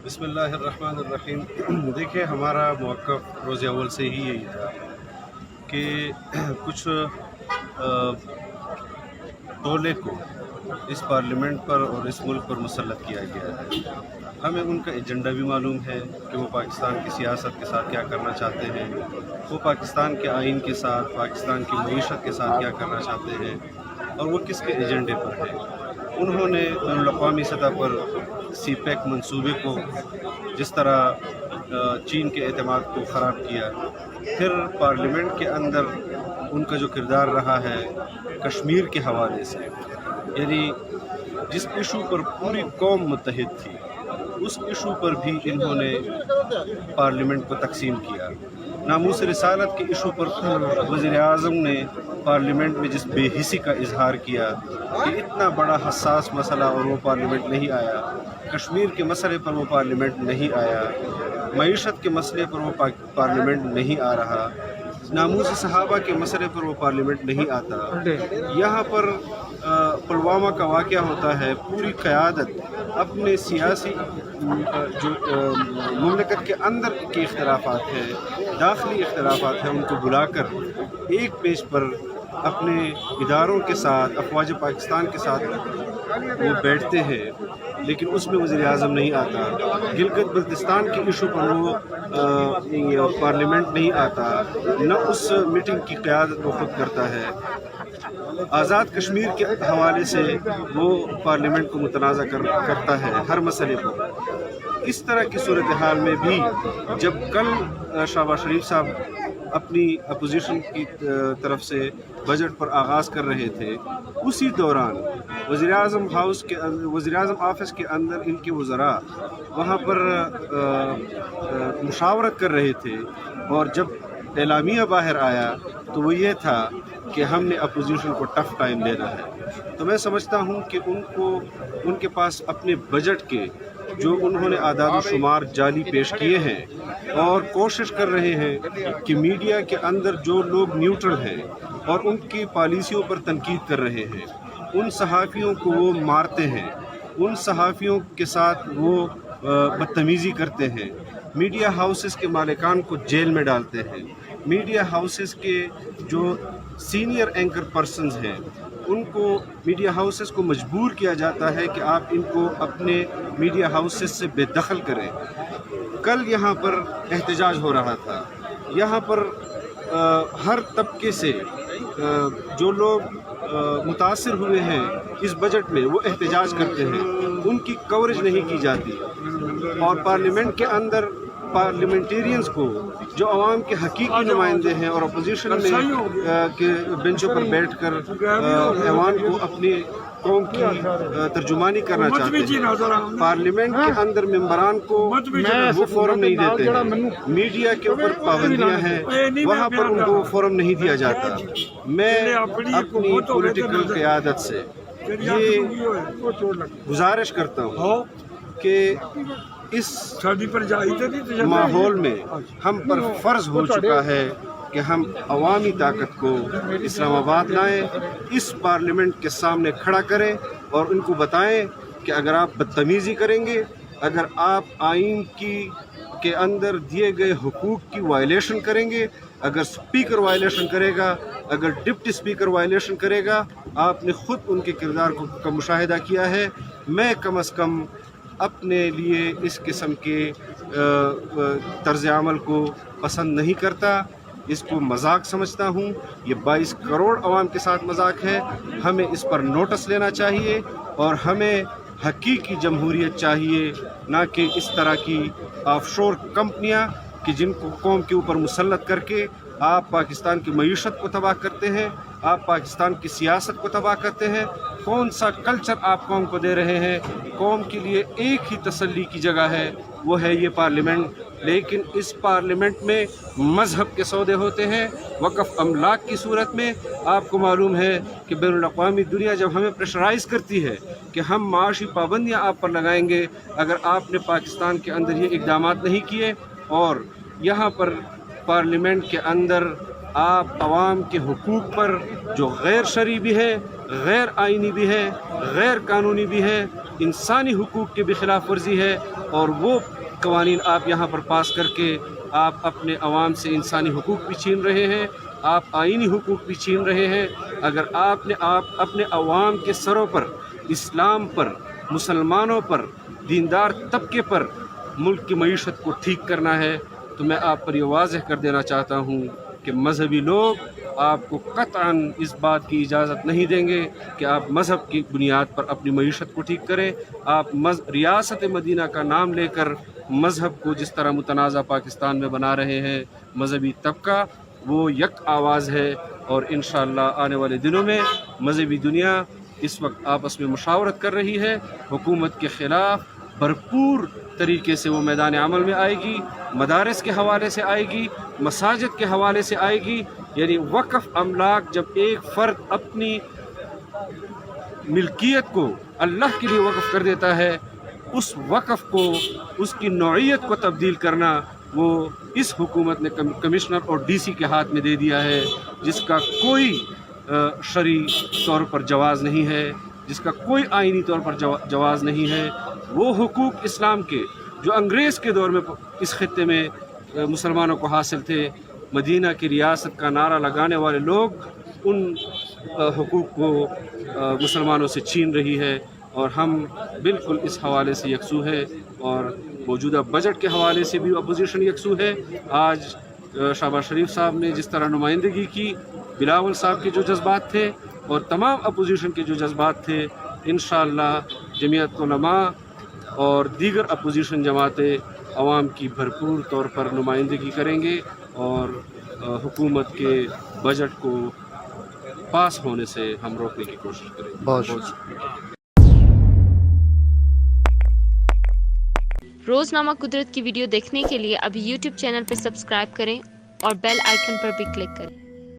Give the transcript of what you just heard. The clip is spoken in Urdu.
بسم اللہ الرحمن الرحیم۔ دیکھیں، ہمارا موقف روز اول سے ہی یہی تھا کہ کچھ ٹولے کو اس پارلیمنٹ پر اور اس ملک پر مسلط کیا گیا ہے۔ ہمیں ان کا ایجنڈا بھی معلوم ہے کہ وہ پاکستان کی سیاست کے ساتھ کیا کرنا چاہتے ہیں، وہ پاکستان کے آئین کے ساتھ، پاکستان کی معیشت کے ساتھ کیا کرنا چاہتے ہیں، اور وہ کس کے ایجنڈے پر ہیں۔ انہوں نے بین الاقوامی سطح پر سی پیک منصوبے کو جس طرح چین کے اعتماد کو خراب کیا، پھر پارلیمنٹ کے اندر ان کا جو کردار رہا ہے کشمیر کے حوالے سے، یعنی جس ایشو پر پوری قوم متحد تھی اس ایشو پر بھی انہوں نے پارلیمنٹ کو تقسیم کیا۔ ناموس رسالت کے ایشو پر وزیر اعظم نے پارلیمنٹ میں جس بے حسی کا اظہار کیا کہ اتنا بڑا حساس مسئلہ اور وہ پارلیمنٹ نہیں آیا، کشمیر کے مسئلے پر وہ پارلیمنٹ نہیں آیا، معیشت کے مسئلے پر وہ پارلیمنٹ نہیں آ رہا، ناموس صحابہ کے مسئلے پر وہ پارلیمنٹ نہیں آتا۔ یہاں پر پلوامہ کا واقعہ ہوتا ہے، پوری قیادت اپنے سیاسی جو مملکت کے اندر کے اختلافات ہیں، داخلی اختلافات ہیں، ان کو بلا کر ایک پیج پر اپنے اداروں کے ساتھ، افواج پاکستان کے ساتھ وہ بیٹھتے ہیں، لیکن اس میں وزیر اعظم نہیں آتا۔ گلگت بلتستان کے ایشو پر وہ پارلیمنٹ نہیں آتا، نہ اس میٹنگ کی قیادت وہ خود کرتا ہے۔ آزاد کشمیر کے حوالے سے وہ پارلیمنٹ کو متنازع کرتا ہے ہر مسئلے پر۔ اس طرح کی صورتحال میں بھی جب کل شہباز شریف صاحب اپنی اپوزیشن کی طرف سے بجٹ پر آغاز کر رہے تھے، اسی دوران وزیر اعظم آفس کے اندر ان کے وزراء وہاں پر مشاورت کر رہے تھے، اور جب اعلامیہ باہر آیا تو وہ یہ تھا کہ ہم نے اپوزیشن کو ٹف ٹائم دینا ہے۔ تو میں سمجھتا ہوں کہ ان کے پاس اپنے بجٹ کے جو انہوں نے اعداد و شمار جعلی پیش کیے ہیں، اور کوشش کر رہے ہیں کہ میڈیا کے اندر جو لوگ نیوٹرل ہیں اور ان کی پالیسیوں پر تنقید کر رہے ہیں، ان صحافیوں کو وہ مارتے ہیں، ان صحافیوں کے ساتھ وہ بدتمیزی کرتے ہیں، میڈیا ہاؤسز کے مالکان کو جیل میں ڈالتے ہیں، میڈیا ہاؤسز کے جو سینئر اینکر پرسنز ہیں ان کو میڈیا ہاؤسز کو مجبور کیا جاتا ہے کہ آپ ان کو اپنے میڈیا ہاؤسز سے بے دخل کریں۔ کل یہاں پر احتجاج ہو رہا تھا، یہاں پر ہر طبقے سے جو لوگ متاثر ہوئے ہیں اس بجٹ میں وہ احتجاج کرتے ہیں، ان کی کوریج نہیں کی جاتی، اور پارلیمنٹ کے اندر پارلیمنٹیرینز کو جو عوام کے حقیقی نمائندے ہیں اور اپوزیشن میں کے بینچوں پر بیٹھ کر ایوان کو اپنی قوم کی ترجمانی کرنا چاہتے ہیں، پارلیمنٹ کے اندر ممبران کو وہ فورم نہیں دیتے ہیں، میڈیا کے اوپر پابندیاں ہیں، وہاں پر ان کو وہ فورم نہیں دیا جاتا۔ میں اپنی پولیٹیکل قیادت سے یہ گزارش کرتا ہوں کہ اس ماحول میں ہم پر فرض ہو چکا ہے کہ ہم عوامی طاقت کو اسلام آباد لائیں، اس پارلیمنٹ کے سامنے کھڑا کریں اور ان کو بتائیں کہ اگر آپ بدتمیزی کریں گے، اگر آپ آئین کے اندر دیے گئے حقوق کی وائلیشن کریں گے، اگر اسپیکر وائلیشن کرے گا، اگر ڈپٹی اسپیکر وائلیشن کرے گا، آپ نے خود ان کے کردار کا مشاہدہ کیا ہے۔ میں کم از کم اپنے لیے اس قسم کے طرز عمل کو پسند نہیں کرتا، اس کو مذاق سمجھتا ہوں۔ یہ 22 کروڑ عوام کے ساتھ مذاق ہے، ہمیں اس پر نوٹس لینا چاہیے، اور ہمیں حقیقی جمہوریت چاہیے، نہ کہ اس طرح کی آف شور کمپنیاں کہ جن کو قوم کے اوپر مسلط کر کے آپ پاکستان کی معیشت کو تباہ کرتے ہیں، آپ پاکستان کی سیاست کو تباہ کرتے ہیں۔ کون سا کلچر آپ قوم کو دے رہے ہیں؟ قوم کے لیے ایک ہی تسلی کی جگہ ہے، وہ ہے یہ پارلیمنٹ، لیکن اس پارلیمنٹ میں مذہب کے سودے ہوتے ہیں، وقف املاک کی صورت میں۔ آپ کو معلوم ہے کہ بین الاقوامی دنیا جب ہمیں پریشرائز کرتی ہے کہ ہم معاشی پابندیاں آپ پر لگائیں گے اگر آپ نے پاکستان کے اندر یہ اقدامات نہیں کیے، اور یہاں پر پارلیمنٹ کے اندر آپ عوام کے حقوق پر جو غیر شرعی بھی ہے، غیر آئینی بھی ہے، غیر قانونی بھی ہے، انسانی حقوق کی بھی خلاف ورزی ہے، اور وہ قوانین آپ یہاں پر پاس کر کے آپ اپنے عوام سے انسانی حقوق بھی چھین رہے ہیں، آپ آئینی حقوق بھی چھین رہے ہیں۔ اگر آپ اپنے عوام کے سروں پر، اسلام پر، مسلمانوں پر، دیندار طبقے پر ملک کی معیشت کو ٹھیک کرنا ہے تو میں آپ پر یہ واضح کر دینا چاہتا ہوں کہ مذہبی لوگ آپ کو قطعاً اس بات کی اجازت نہیں دیں گے کہ آپ مذہب کی بنیاد پر اپنی معیشت کو ٹھیک کریں۔ آپ ریاست مدینہ کا نام لے کر مذہب کو جس طرح متنازع پاکستان میں بنا رہے ہیں، مذہبی طبقہ وہ یک آواز ہے، اور انشاءاللہ آنے والے دنوں میں مذہبی دنیا اس وقت آپس میں مشاورت کر رہی ہے، حکومت کے خلاف بھرپور طریقے سے وہ میدان عمل میں آئے گی، مدارس کے حوالے سے آئے گی، مساجد کے حوالے سے آئے گی۔ یعنی وقف املاک جب ایک فرد اپنی ملکیت کو اللہ کے لیے وقف کر دیتا ہے، اس وقف کو، اس کی نوعیت کو تبدیل کرنا وہ اس حکومت نے کمشنر اور ڈی سی کے ہاتھ میں دے دیا ہے، جس کا کوئی شرعی طور پر جواز نہیں ہے، جس کا کوئی آئینی طور پر جواز نہیں ہے۔ وہ حقوق اسلام کے جو انگریز کے دور میں اس خطے میں مسلمانوں کو حاصل تھے، مدینہ کی ریاست کا نعرہ لگانے والے لوگ ان حقوق کو مسلمانوں سے چھین رہی ہے، اور ہم بالکل اس حوالے سے یکسو ہے، اور موجودہ بجٹ کے حوالے سے بھی اپوزیشن یکسو ہے۔ آج شہباز شریف صاحب نے جس طرح نمائندگی کی، بلاول صاحب کے جو جذبات تھے اور تمام اپوزیشن کے جو جذبات تھے، انشاءاللہ جمعیت علماء اور دیگر اپوزیشن جماعتیں عوام کی بھرپور طور پر نمائندگی کریں گے، اور حکومت کے بجٹ کو پاس ہونے سے ہم روکنے کی کوشش کریں گے۔ بہت شکریہ۔ روزنامہ قدرت کی ویڈیو دیکھنے کے لیے ابھی یوٹیوب چینل پر سبسکرائب کریں اور بیل آئیکن پر بھی کلک کریں۔